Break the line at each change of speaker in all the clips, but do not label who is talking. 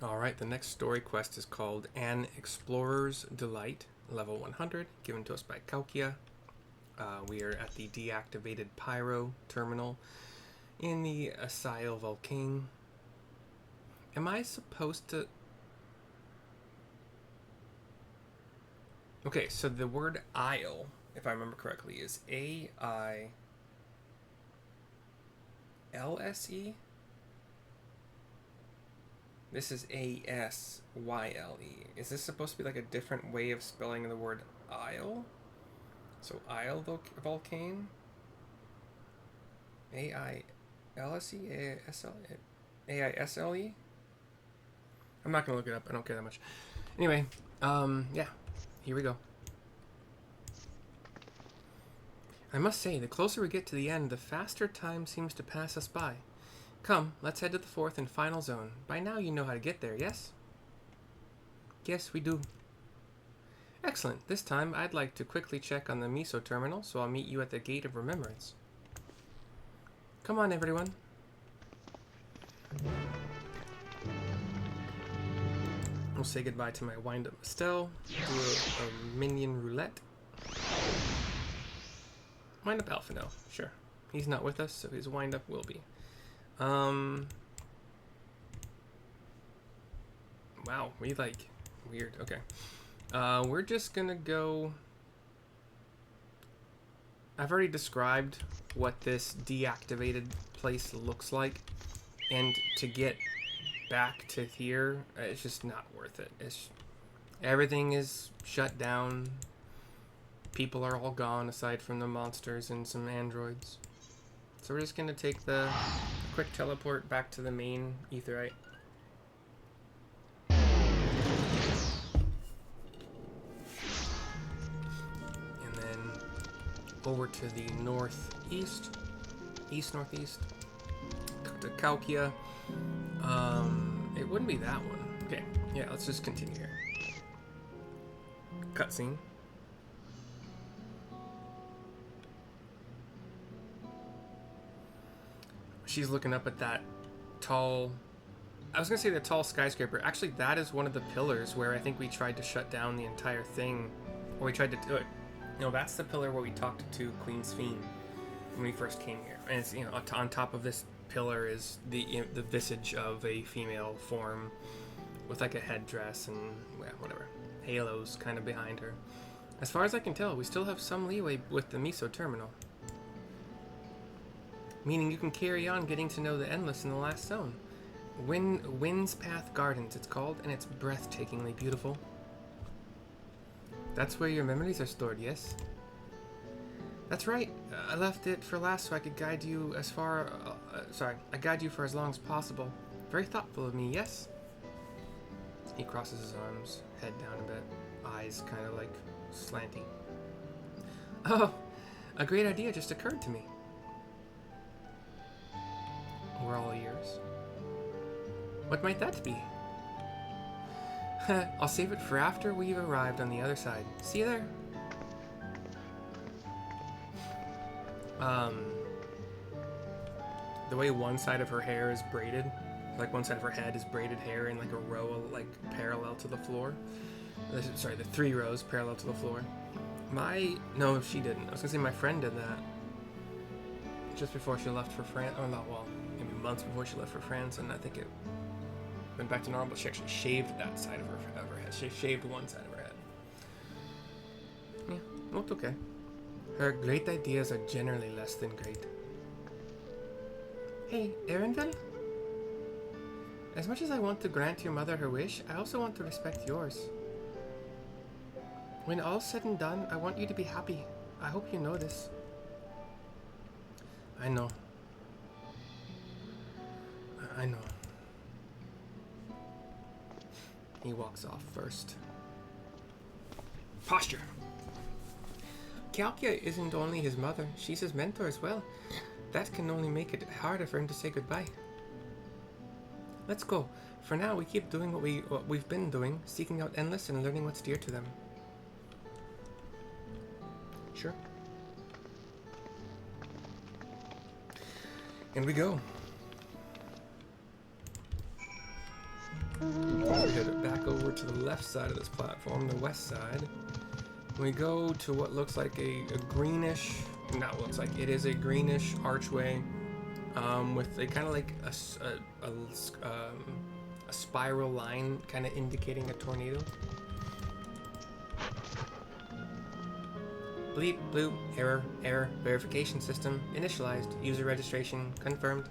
Alright, the next story quest is called An Explorer's Delight, level 100, given to us by Cahciua. We are at the deactivated Pyro terminal in the Asyl volcano. Am I supposed to... Okay, so the word isle, if I remember correctly, is A-I-L-S-E? This is A-S-Y-L-E. Is this supposed to be like a different way of spelling the word isle? So Isle volcano? A-I-L-S-E? A-I-S-L-E? I'm not going to look it up. I don't care that much. Anyway, yeah. Here we go. I must say, the closer we get to the end, the faster time seems to pass us by. Come, let's head to the fourth and final zone. By now you know how to get there, yes? Yes, we do. Excellent. This time, I'd like to quickly check on the Miso terminal, so I'll meet you at the Gate of Remembrance. Come on, everyone. We'll say goodbye to my wind-up Estelle. Do a minion roulette. Wind-up Alpha, no. Sure. He's not with us, so his wind-up will be. Wow, we like... Weird. Okay. We're just gonna go... I've already described what this deactivated place looks like. And to get back to here, it's just not worth it. Everything is shut down. People are all gone aside from the monsters and some androids. So we're just gonna take the quick teleport back to the main Aetheryte. And then over to the northeast. East-northeast. To Cahciua. It wouldn't be that one. Okay, yeah, let's just continue here. Cutscene. She's looking up at that tall... I was going to say the tall skyscraper. Actually, that is one of the pillars where I think we tried to shut down the entire thing. Or we tried to do it. You know, that's the pillar where we talked to Queen Sphene when we first came here. And it's, you know, on top of this pillar is the visage of a female form with like a headdress and, well, whatever, halos kind of behind her. As far as I can tell, we still have some leeway with the Miso terminal. Meaning you can carry on getting to know the Endless in the last zone. Wind's Path Gardens, it's called, and it's breathtakingly beautiful. That's where your memories are stored, yes? That's right. I left it for last so I could guide you as far... I guide you for as long as possible. Very thoughtful of me, yes? He crosses his arms, head down a bit, eyes kind of like slanty. Oh, a great idea just occurred to me. We're all ears. What might that be? I'll save it for after we've arrived on the other side. See you there. The way one side of her hair is braided, like one side of her head is braided hair in like a row, like parallel to the floor. Sorry, the 3 rows parallel to the floor. No, she didn't. I was gonna say my friend did that just before she left for France. Oh, not well, maybe months before she left for France, and I think it went back to normal. But she actually shaved that side of her head. She shaved one side of her head. Yeah, looked okay. Her great ideas are generally less than great. Hey, Erenville? As much as I want to grant your mother her wish, I also want to respect yours. When all's said and done, I want you to be happy. I hope you know this. I know. I know. He walks off first. Posture! Cahciua isn't only his mother, she's his mentor as well. That can only make it harder for him to say goodbye. Let's go. For now, we keep doing what we've been doing, seeking out Endless and learning what's dear to them. Sure. And we go. head back over to the left side of this platform, the west side. We go to what looks like a greenish, not looks like, it is a greenish archway with a kind of like a spiral line kind of indicating a tornado. Bleep, bloop, error, verification system, initialized, user registration, confirmed.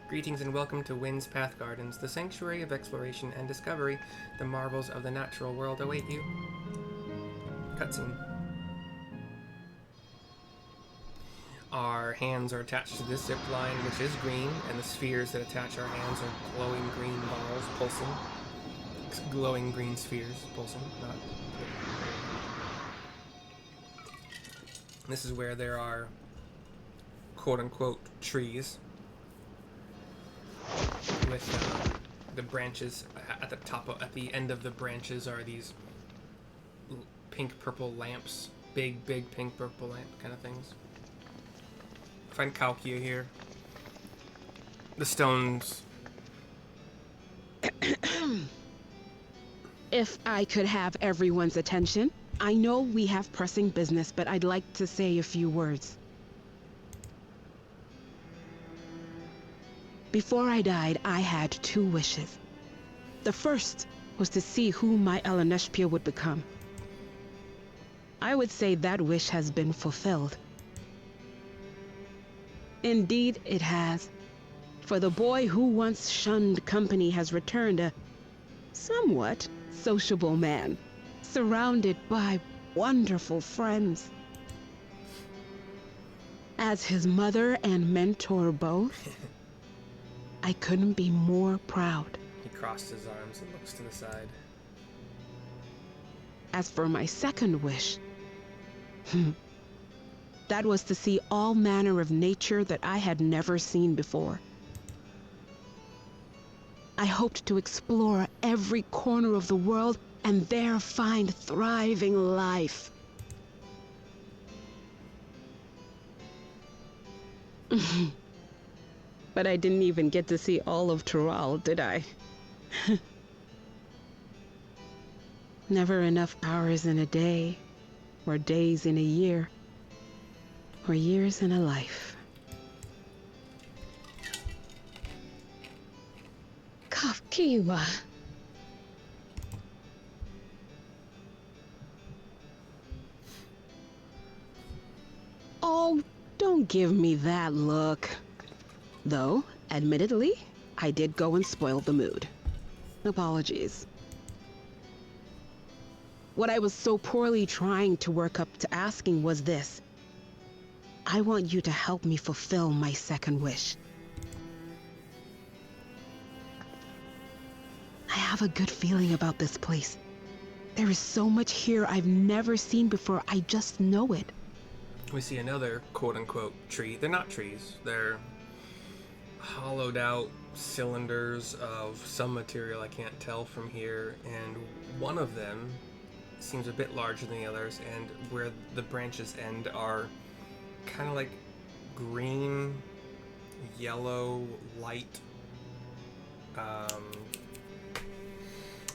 Greetings and welcome to Wind's Path Gardens, the sanctuary of exploration and discovery. The marvels of the natural world await you. Cutscene. Our hands are attached to this zip line, which is green, and the spheres that attach our hands are glowing green balls pulsing. Glowing green spheres pulsing, not... This is where there are quote-unquote trees with the branches at the top, at the end of the branches are these pink-purple lamps, big pink-purple lamp kind of things. Find Cahciua here. The stones.
If I could have everyone's attention. I know we have pressing business, but I'd like to say a few words. Before I died, I had 2 wishes. The first was to see who my Eleneshpia would become. I would say that wish has been fulfilled. Indeed, it has. For the boy who once shunned company has returned a somewhat sociable man, surrounded by wonderful friends. As his mother and mentor both, I couldn't be more proud.
He crossed his arms and looks to the side.
As for my second wish, that was to see all manner of nature that I had never seen before. I hoped to explore every corner of the world and there find thriving life. But I didn't even get to see all of Tural, did I? Never enough hours in a day, or days in a year, or years in a life. Cahciua. Oh, don't give me that look. Though, admittedly, I did go and spoil the mood. Apologies. What I was so poorly trying to work up to asking was this. I want you to help me fulfill my second wish. I have a good feeling about this place. There is so much here I've never seen before, I just know it.
We see another quote-unquote tree. They're not trees. They're hollowed out cylinders of some material I can't tell from here, and one of them seems a bit larger than the others, and where the branches end are kind of like green, yellow, light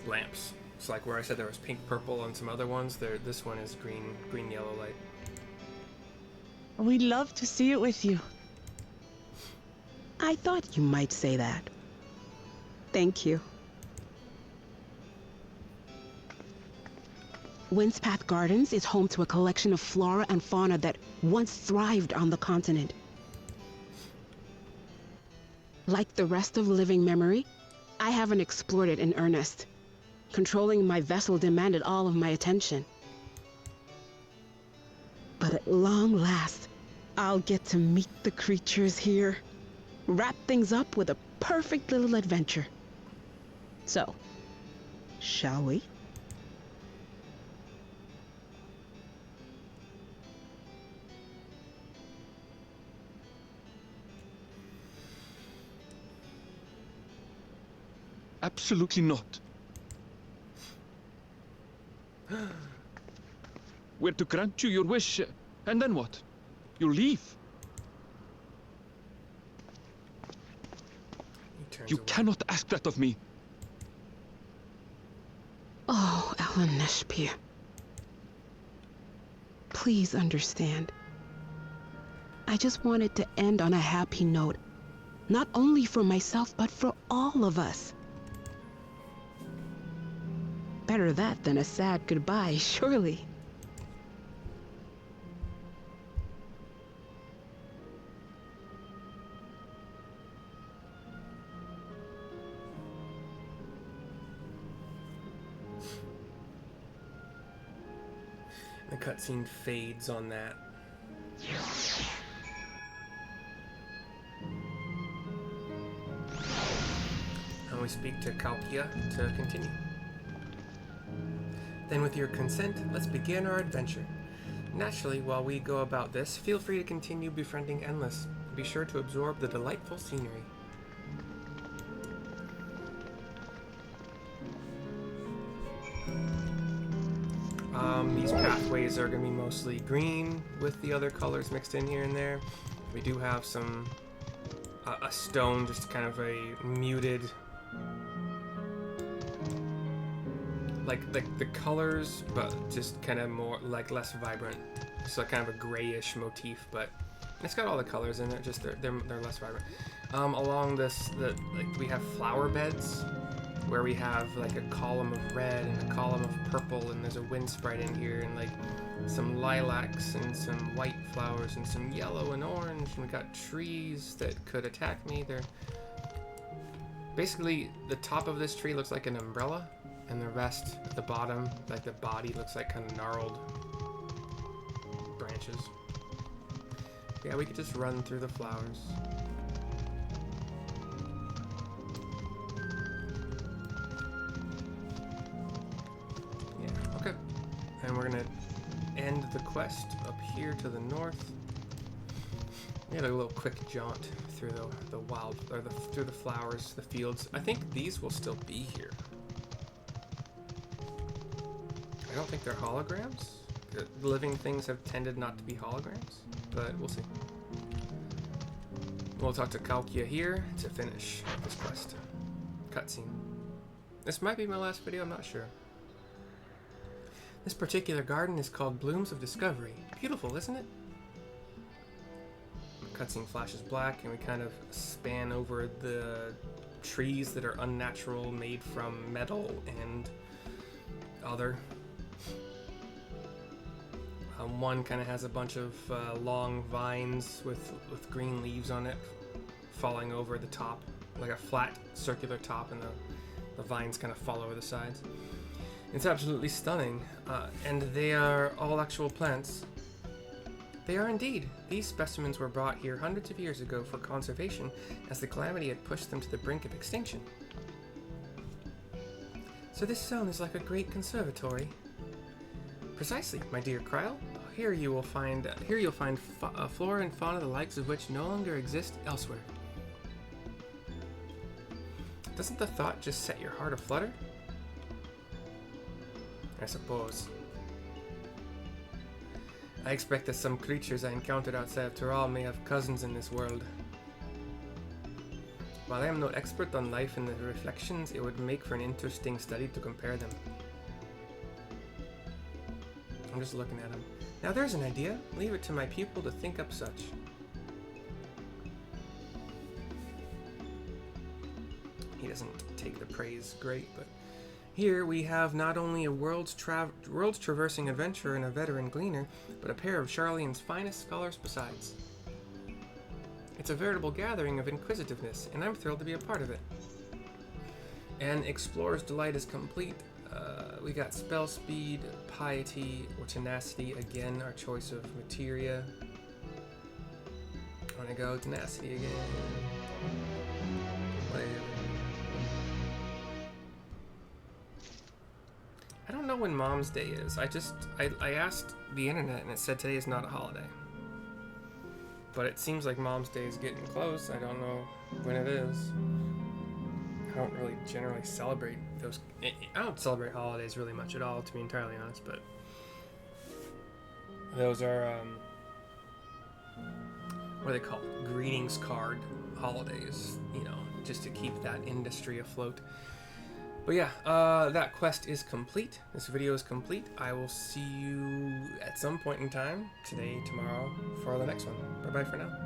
lamps. It's like where I said there was pink, purple, and some other ones. This one is green, yellow light.
We'd love to see it with you. I thought you might say that. Thank you. Wind's Path Gardens is home to a collection of flora and fauna that once thrived on the continent. Like the rest of living memory, I haven't explored it in earnest. Controlling my vessel demanded all of my attention. But at long last, I'll get to meet the creatures here. Wrap things up with a perfect little adventure. So, shall we?
Absolutely not. We're to grant you your wish, and then what? You'll leave. You cannot ask that of me.
Alaneshpia. Please understand. I just wanted to end on a happy note. Not only for myself, but for all of us. Better that than a sad goodbye, surely.
The cutscene fades on that. And we speak to Cahciua to continue. Then with your consent, let's begin our adventure. Naturally, while we go about this, feel free to continue befriending Endless. Be sure to absorb the delightful scenery. These pathways are going to be mostly green with the other colors mixed in here and there. We do have some a stone, just kind of a muted, like the colors, but just kind of more like less vibrant. So kind of a grayish motif, but it's got all the colors in it. Just they're less vibrant. Along this, we have flower beds, where we have like a column of red and a column of purple, and there's a wind sprite in here, and like some lilacs and some white flowers and some yellow and orange, and we got trees that could attack me. They're basically, the top of this tree looks like an umbrella, and the rest at the bottom, like the body, looks like kind of gnarled branches. Yeah, we could just run through the flowers. Okay, and we're gonna end the quest up here to the north. We had a little quick jaunt through the wild, or through the flowers, the fields. I think these will still be here. I don't think they're holograms. The living things have tended not to be holograms, but we'll see. We'll talk to Cahciua here to finish this quest. Cutscene. This might be my last video, I'm not sure. This particular garden is called Blooms of Discovery. Beautiful, isn't it? Cutscene flashes black, and we kind of span over the trees that are unnatural, made from metal and other. One kind of has a bunch of long vines with green leaves on it, falling over the top, like a flat circular top, and the vines kind of fall over the sides. It's absolutely stunning, and they are all actual plants. They are indeed. These specimens were brought here hundreds of years ago for conservation, as the calamity had pushed them to the brink of extinction. So this zone is like a great conservatory. Precisely, my dear Kryle. Here you'll find flora and fauna the likes of which no longer exist elsewhere. Doesn't the thought just set your heart aflutter? I suppose. I expect that some creatures I encountered outside of Tural may have cousins in this world. While I am no expert on life and the reflections, it would make for an interesting study to compare them. I'm just looking at him. Now there's an idea. Leave it to my pupil to think up such. He doesn't take the praise great, but here we have not only a world's traversing adventurer and a veteran gleaner, but a pair of Sharlayan's finest scholars besides. It's a veritable gathering of inquisitiveness, and I'm thrilled to be a part of it. And Explorer's Delight is complete. We got Spell Speed, Piety, or Tenacity, again, our choice of materia. I want to go Tenacity again. Whatever. I don't know when Mom's Day is. I asked the internet and it said today is not a holiday. But it seems like Mom's Day is getting close. I don't know when it is. I don't really generally celebrate those. I don't celebrate holidays really much at all, to be entirely honest, but those are, what are they called? Greetings card holidays, you know, just to keep that industry afloat. But yeah, that quest is complete. This video is complete. I will see you at some point in time, today, tomorrow, for the next one. Bye-bye for now.